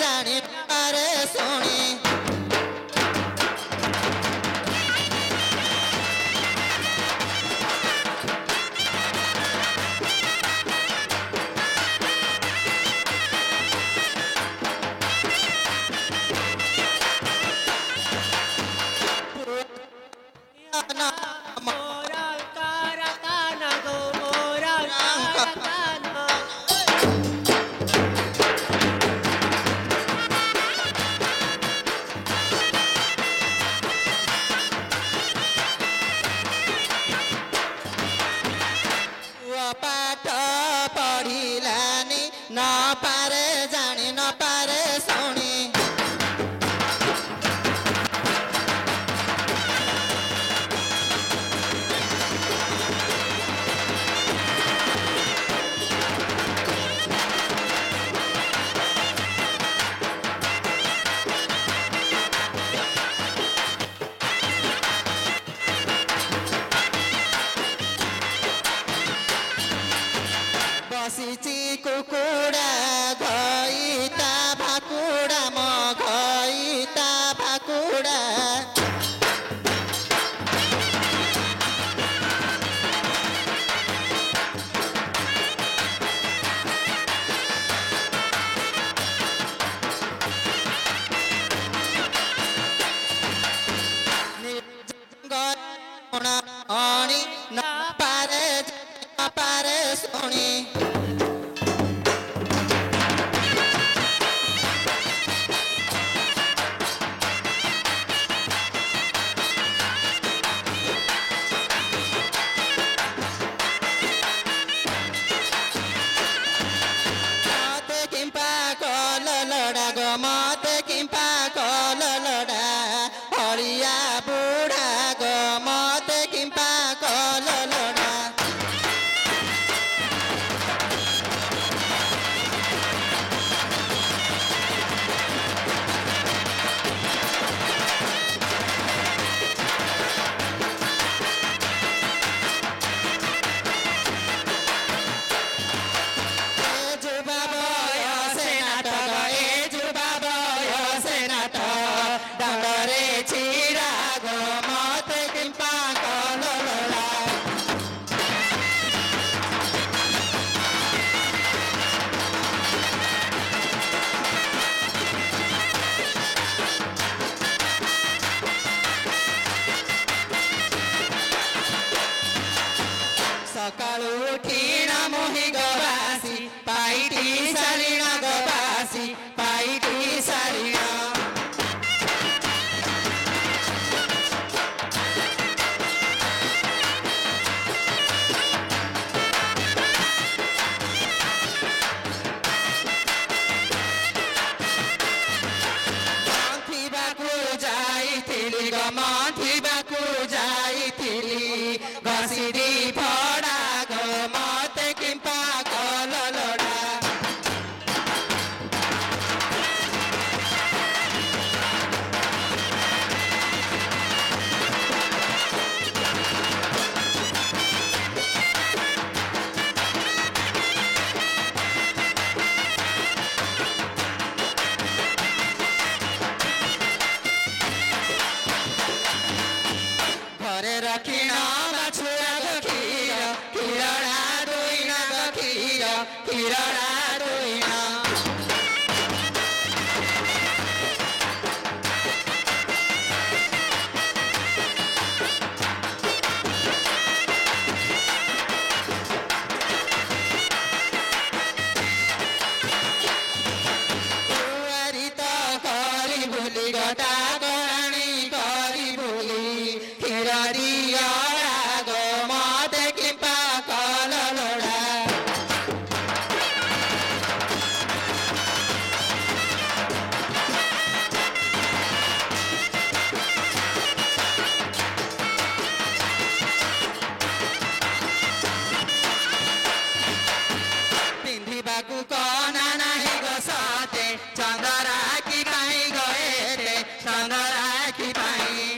जानी पारे सुनी पाठ पढ़िलानी न पारे जानी न पारे सुनी बसिची कुकुडा घइता भाकुडा म घइता भाकुडा अणी न पारे सुनी मते किंपा कल लड़ा हरिया बुढ़ा गो मते किंपा कल लड़ा सकाळू उठीण मोहि गवासी पाइटी सारिण गवासी पाइटी सारिण माथिबाकू जाइथिली घसिरी भड़ा गो मते किंपा कल लड़ा घरे रखिण बाछुरा गखीर किरणा दुईना गखीर किरणा दुईना करी भूली गटा गराणी करी भूली खिररिया गो मते किंपा कल लोड़ा पिंधिबाकू कना नाही गो सते चंदरा की काई गए रे चंदरा की पाई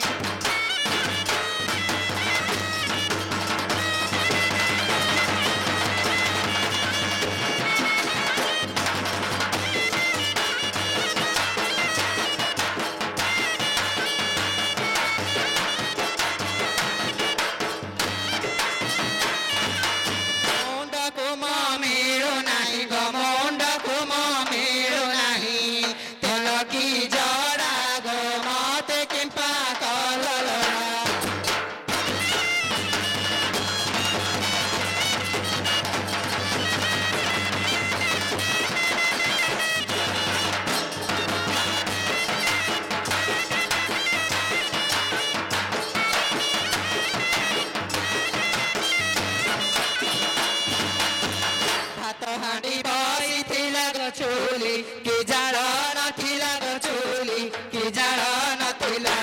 चूली कि जाल नथिला गो चूली कि जाल नथिला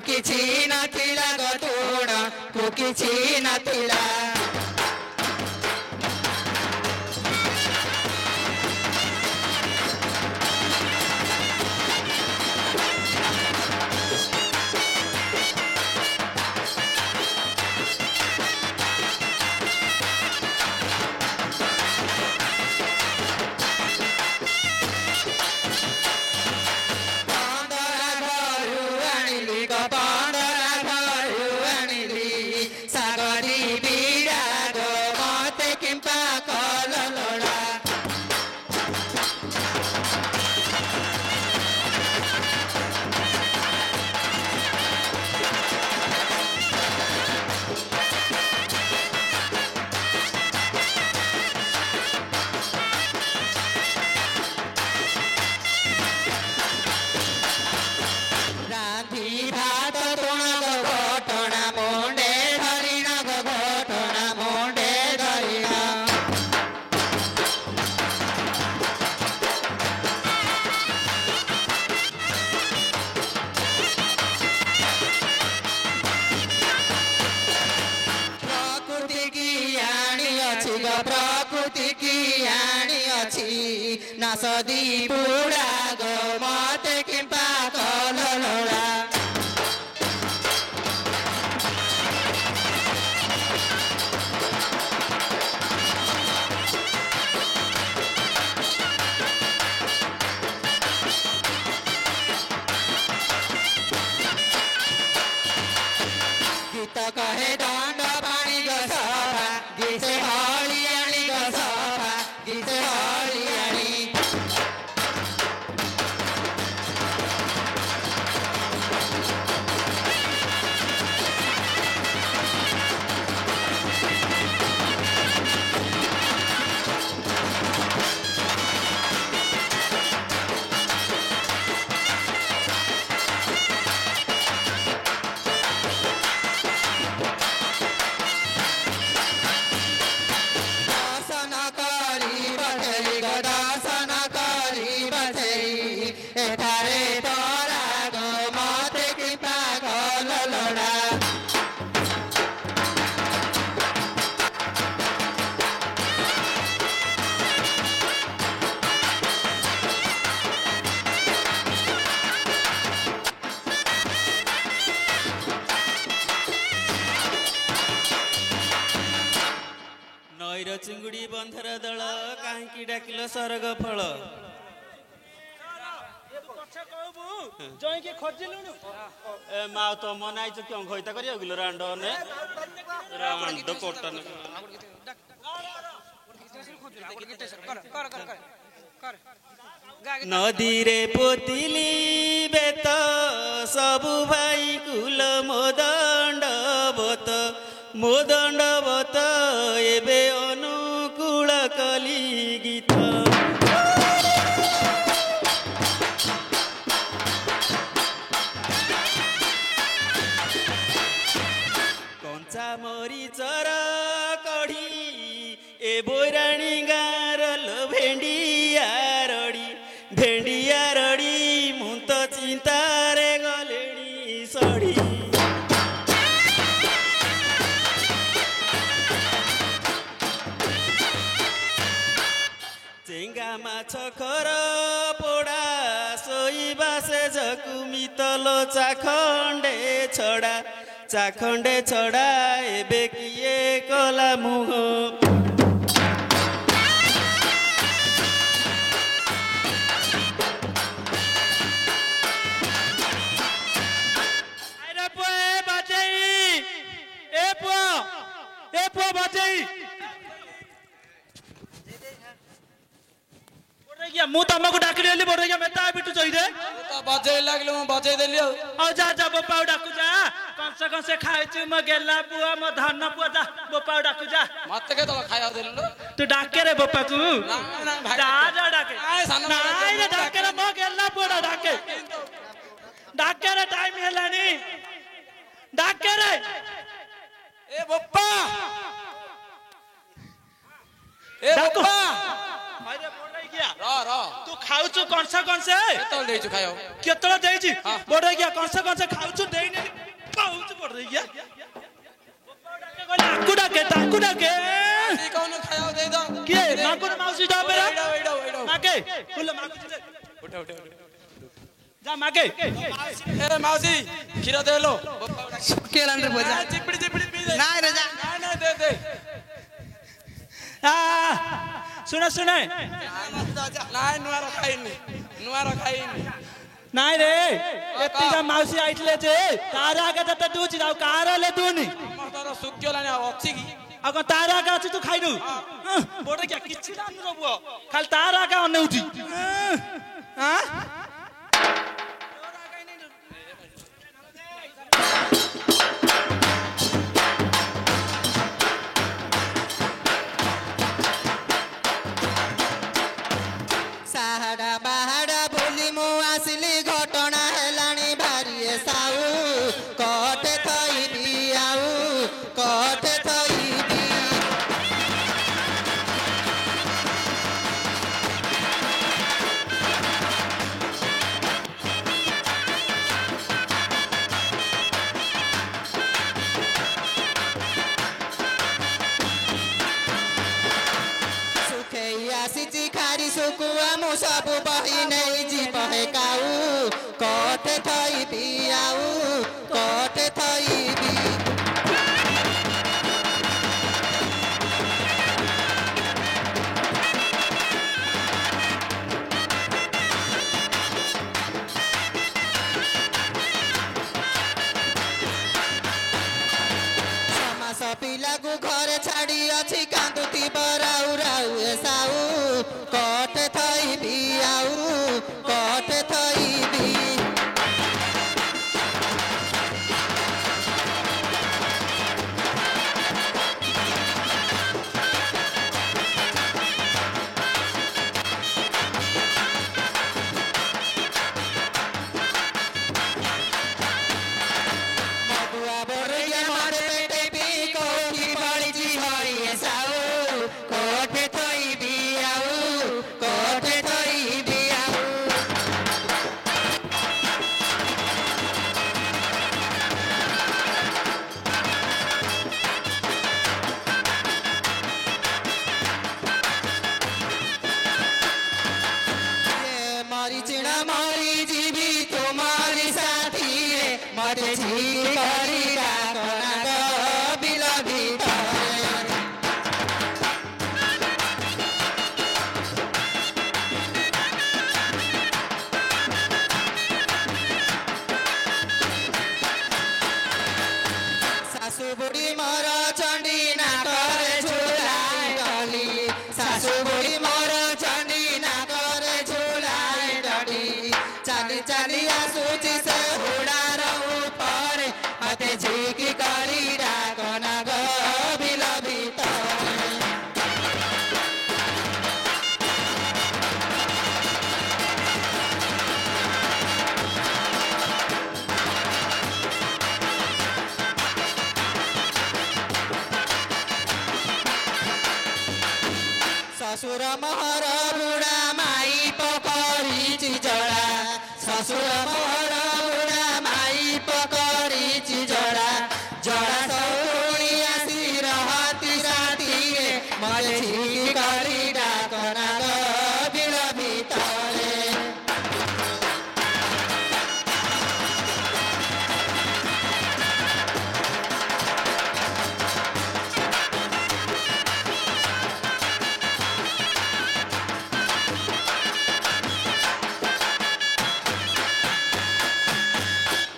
କିଛି ନଥିଲା ଗଟୁଣ କିଛି ନଥିଲା प्रकृति की आनी अच्छी ना सदी बुढ़ा गो मत किंपा कललोड़ा गीत कहे दंड पानी गो सभा गीते हरियाणी गो सभा गीते हरियाणी नईर चिंगुड़ी बंधर दल कहीं डाकिल सरग फल माँ तो मनाई क्यों खैता कर रांड ने रांड कोटन कर नदी रे पोतिली बेत सबु भाई कुल मोदण्डवत एबे अनुकूल कली गीत कंचा मरी चर कढ़ी ए बोराणी गारल भेंडिया रड़ी मु तो चिंतारे गलेणी सड़ी चेंगा माछ खर पोड़ा सोईबा से जकु मितलो चाखंडे छड़ा एबे किए कला मुह मु तुमको डाकिली बोल रही मैं बिटू चाहिए बजे लगल बजे देली जा जा बोपा डाकू जा कंसे खाई मो गेला पुआ मो धन पुआ जा बोपा डाकू जा मत के तो खाया देलु तू डाके रे बोपा को जा जा डाके नाइ रे डाके रे मो गेला पुआ डाके रे टाइम हेलानी डाके रे ए बोपा अरे बोल रही गया रा तू खाउछु कंसे केतल देइछु खायो केतल देइछि बोल रही गया कंसे खाउछु देइ ने खाउछु बोल रही गया डाकू डाके ती कौन खायो दे दो के माकू माउसी जा बेरा एडो माके बोल माकू दे उठ जा माके ए मौसी खीर दे लो केलन रे बोजा चिपड़ी पी दे ना रे जा ना दे सुने नाइ नुआर खाइनी नाइ रे एतिका माउसी आइतले जे तारा आगे तते दूची जाऊ कारले दूनी मतर सुक्यो लाने अछि की अग तारा आगे अछि तू खाइनु बोडे क्या किछि दान रबो खाली तारा आगे अनेउठी हां साहड़ा बाहड़ा बोली मु आसिली घटना हेलानी भारी साऊ कटे थईबी आऊ कटे थईबी आसी खारी सुकुआ मु सब बही नहीं जी बहे काऊ कटे थईबी आऊ कटे थईबी पिला को घर छाड़ी अच्छी कांदुती बराऊ राऊ ए साऊ कटे थईबी आऊ कटे थईबी सासू बुढ़ी मोर चंडी ना करे झूला ଚାଲି ଚାଲି ଆସୁଛି ସେ ହୁଡ଼ାର ଉପରେ ମତେ ଝିକି କରି ଡାକନା ଗୋ ବିଲ ଭିତରେ শ্বশুর মোহর বুড়া মাই পকরিছি জড়া শ্বশুর মোহর বুড়া মাই পকরিছি জড়া জড়া সৌরি আসি রহতি সাথীরে মতে ঝিকি করি ডাকনা গো বিল ভিতরে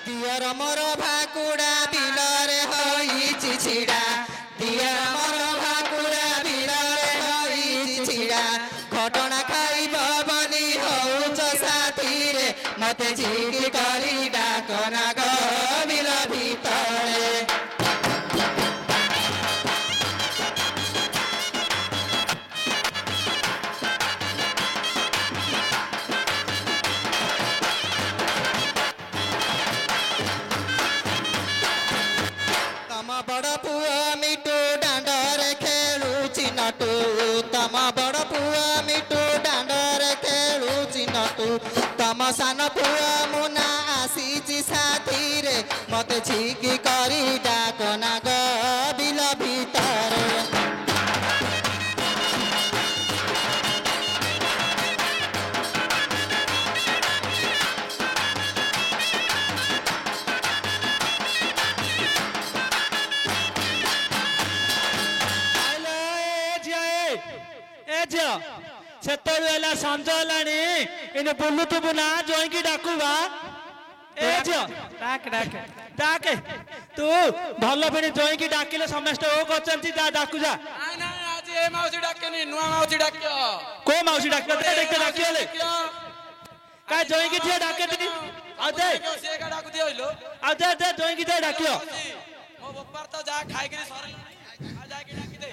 দিয়র মোর ভাকুড়া বিলরে হইছি ছিড়া দিয়র মোর ভাকুড়া বিলরে হইছি ছিড়া ঘটনা খাইব বনি হউছ সাথীরে মতে ঝিকি করি ডাকনা গো বিল ভিতরে তম বড় পুଅ মিটু ডাণ্ডরে খেলুছি নটু তম বড় পুଅ মিটু ডাণ্ডরে খেলুছি নটু তম সান পুଅ মুনা আসিছি সাথীরে মতে ঝিকি করি ডাকনা গো বিল ভিতরে ସେତେବେଳେ ହେଲା ସଞ୍ଜ ହେଲାଣି ଏନେ ବୁଲୁଥିବୁ ନା ଜଇକି ଡାକୁବା ଏ ଝିଅ ଡାକେ ଡାକେ ଡାକେ ତୁ ଭଲ ଫେଣି ଜଇକି ଡାକିଲେ ସମସ୍ତେ ଓ କରୁଛନ୍ତି ଯା ଡାକୁ ଯା ଆଜି ଏ ମାଉସୀ ଡାକେନି ନୂଆ ମାଉସୀ ଡାକିଅ କୋଉ ମାଉସୀ ଡାକିବ ଦେଖେ ଡାକିଲେ କାଇଁ ଜଇକି ଝିଅ ଡାକେନି ଆଉ ଦେ ସେ ଏକା ଡାକୁ ଦିଅଇଲୋ ଆଉ ଦେ ଦେ ଜଇକି ଦେ ଡାକିଅ ମୋ ବୋପାର ତ ଯା ଖାଇକିରି ସରିଲା ଆଉ ଯାଇକି ଡାକି ଦେ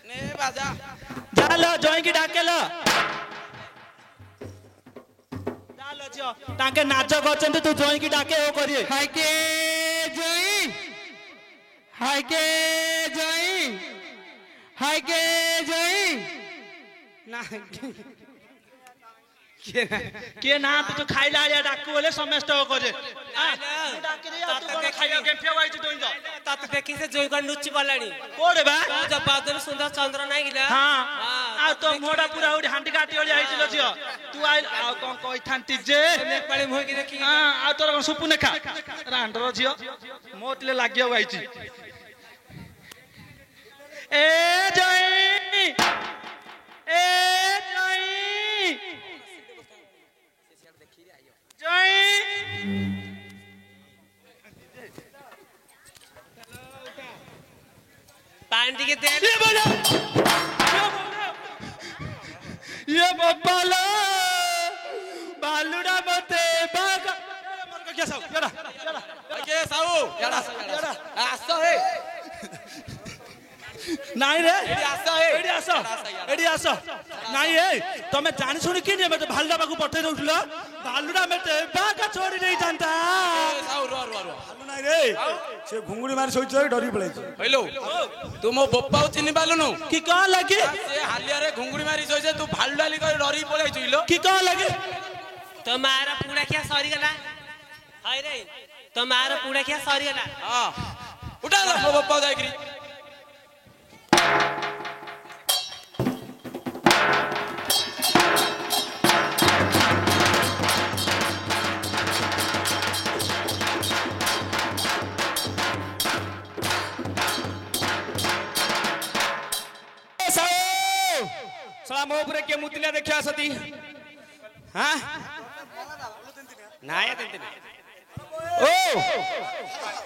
ନେ ବାଜା ଚାଲ ଜଇକି ଡାକେଲ ଚାଲ ଝିଅ ତାଙ୍କେ ନାଚ କରୁଛନ୍ତି ତୁ ଜଇକି ଡାକେ ଓ କରିବେ ହାଇକେ ଜଇ ହାଇକେ ଜଇ ହାଇକେ ଜଇ ନା କିଏ ନା ତୁ ଖାଇଲା ଆଳିଆ ଡାକୁ ବୋଲେ ସମସ୍ତେ ଓ କରିବେ तत देखी से जोई कर नुच्ची पलानी कोड़े बा जब बादल सुंदर चंद्र नहीं गिला हां आ तो मोडा पूरा उडी हांडी काटी ओली आइছিল जियो तू आइ आ कोन कहिथांती जे नेपाली मोह की देखी हां आ तोर कोन सुपु नेखा रांडर जियो मोतले लागियो आइची ए जय जय पानी के दे ये बब्बाला बालुड़ा मते बागा मन को क्या साउ यारा के साउ याडा आसो हे नाई रे एडी आसो हे एडी आसो नाई हे तमे जानि सुनि कि मते भालुड़ा बाकू पठै दउठलो भालुड़ा मते बागा छोड़ी नहीं जानता साउ रो भालू नाई रे से घुंगुड़ी मारी सोच डरी पळै हेलो तू मो बोपाउ चिनि पालुनु कि का लागे से हालिया रे घुंगुड़ी मारी सोइसे तू भालू डाली कर डरी पळै छुइलो कि का लागे तो मारा पूरा क्या सॉरी गला हाय रे तो मारा पूरा क्या सॉरी गला हां उठा ला मो बोपाउ जाइकरी सला मो ऊपर के मुतिला देखिया सती हां नाया देंती ओ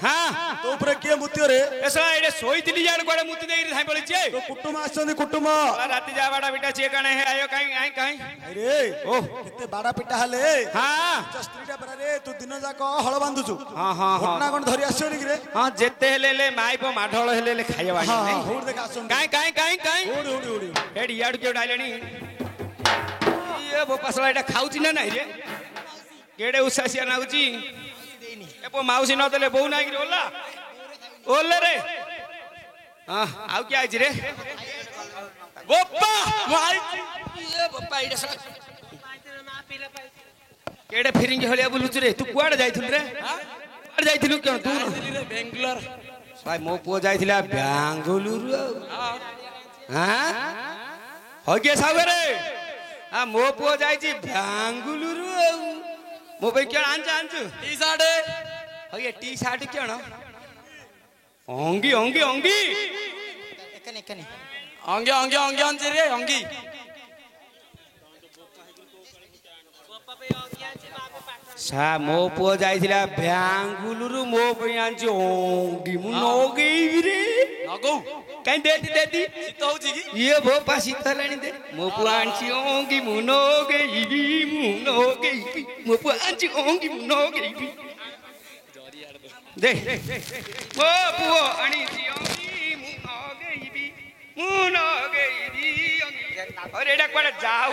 हाँ तो ऊपर किए मुत्य रे ऐसा एडे सोईतिली यार कोड़े मुत्ती देई धाई पड़िचे तो कुटुम आछंदी कुटुम राती जा बाड़ा बिटा चे काने है आयो काई काई अरे ओ केते बाड़ा पिटा हले हाँ स्त्रीटा परा रे तू दिन जाक हळ बांधुछु हाँ हाँ हाँ घटना कोन धरि आछो रे हाँ जेते हेले माइप माढळ हेले खाइबा हां नहीं हुड देख आछन काई हुड हुड हुड एडी याडू के डाइलेनी ये बो पसला एटा खाउची ना नाही रे केडे उसासिया नाउची एपो माउसी न देले बहु नाही रे ओला ओले रे हां आउ के आइची रे गोप्पा माई ये गोप्पा इडे सला केडे फिरिंग हलिया बुलुच रे तू कुआडे जाइथुल रे कुआडे जाइथिलु क्यों तू बेंगलोर भाई मो पुओ जाइथिला बेंगलुरु हां हो के सागरे आ मो पुओ जाइची बेंगलुरु मो पे क्या आंच टी शर्ट हो ये टी शर्ट क्यों ना ओंगी ओंगी ओंगी एकने एकने अंगे अंगे अंगे अंगे रे अंगी सा मो पुओ जाइथिला बेंगलुरु मो पे आंच ओंगी मु नोगी रे नगौ काई देती शीत होची की ये भो पासी थलानी दे मो पुओ आंची ओंगी मु नोगे मो पुओ आंची ओंगी मु नोगे दे मो पुओ आनी ओंगी मु नोगे अरे एडा कोडा जाऊ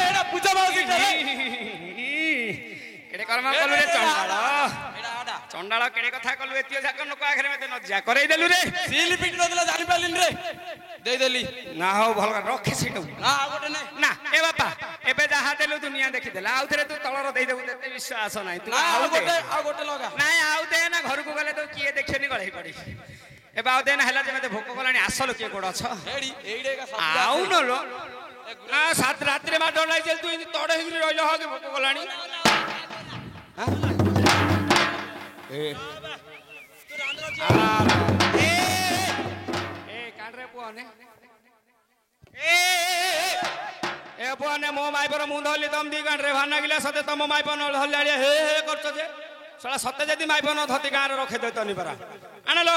एडा पूजा माउसी केडे कर्म कलु रे चंडाळ केडे कथा कलु एतियो जाक नको आखरे मते न जा करई देलु रे सील पिट नदला जानि पालिन रे दे देली ना हो भल रखे सेटु ना आ गोटे नै ना ए बापा एबे जहा देलु दुनिया देखि देला आउ थरे तू तळर देई देबु तेते विश्वास नाही तू आ आउ गोटे लगा नाही आउ दे ना घर को गले तो किए देखछनी गळई पड़ी एबे आउ दे ना हला जे मते भोक गलानी आसल के कोड छ एडी एडे का सब आउ न लो ना सात रात्रि मा डोलाई जेल तू इन तोड़ हिंगरी रहिलो हो के भोक गलानी ए कांड्रे पुआने ए पुआने मो माई पर मुंह धरली तम दी कांड्रे भाना गिला सते तम माई पर न धरलाड़िया हे करछ जे सला सते जदी माई पर न धति गां रे रखे देतनी परा आनलो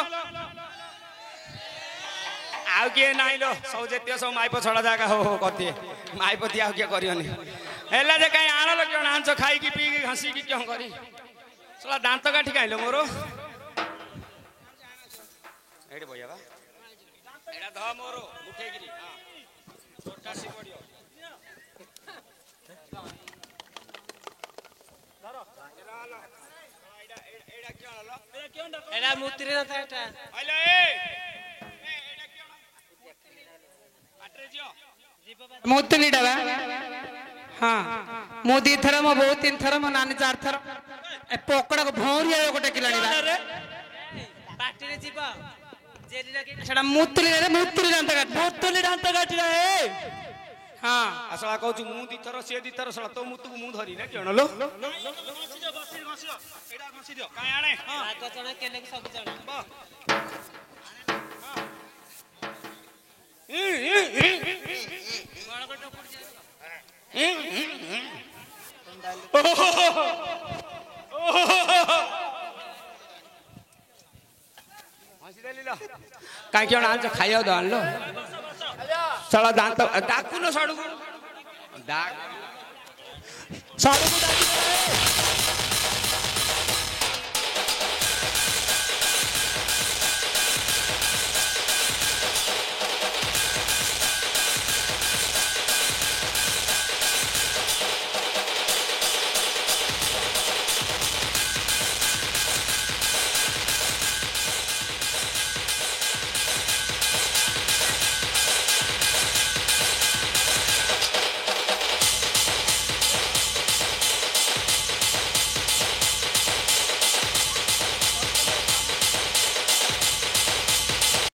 आउ के नाही लो सब जेतियो सब माई पर छड़ा जागा हो कति माई पति आउ के करियनी हेला जे काई आनलो क्यों नांच खाई की पी की घसी की क्यों करी सला दांत काठी काइलो मोरो एडे भैया बा एडा ध मोरो उठे गिरी हां छोटा सी पडियो धरो ला एडा क्यों लो एडा मुत्री न था हेलो ए एडा क्यों आट्रे जियो मुतली डबा हाँ मो दी थर मो बहुत तीन थर मो नानी चार थर ए पोकड़ा को भौरिया गोटे किलानी बा पार्टी रे जीवा जेली लगे सेटा मुतली दांत काट रे हाँ असला कहू मु दी थर से दी थर सला तो मुतु मु धरी ना क्यों लो एडा घसी दियो काई आणे आगो जण केले के सब जण काई क्यों आंच खाइयो द आनलो सला दांत डाकू न साडू डाक साडू को डाकी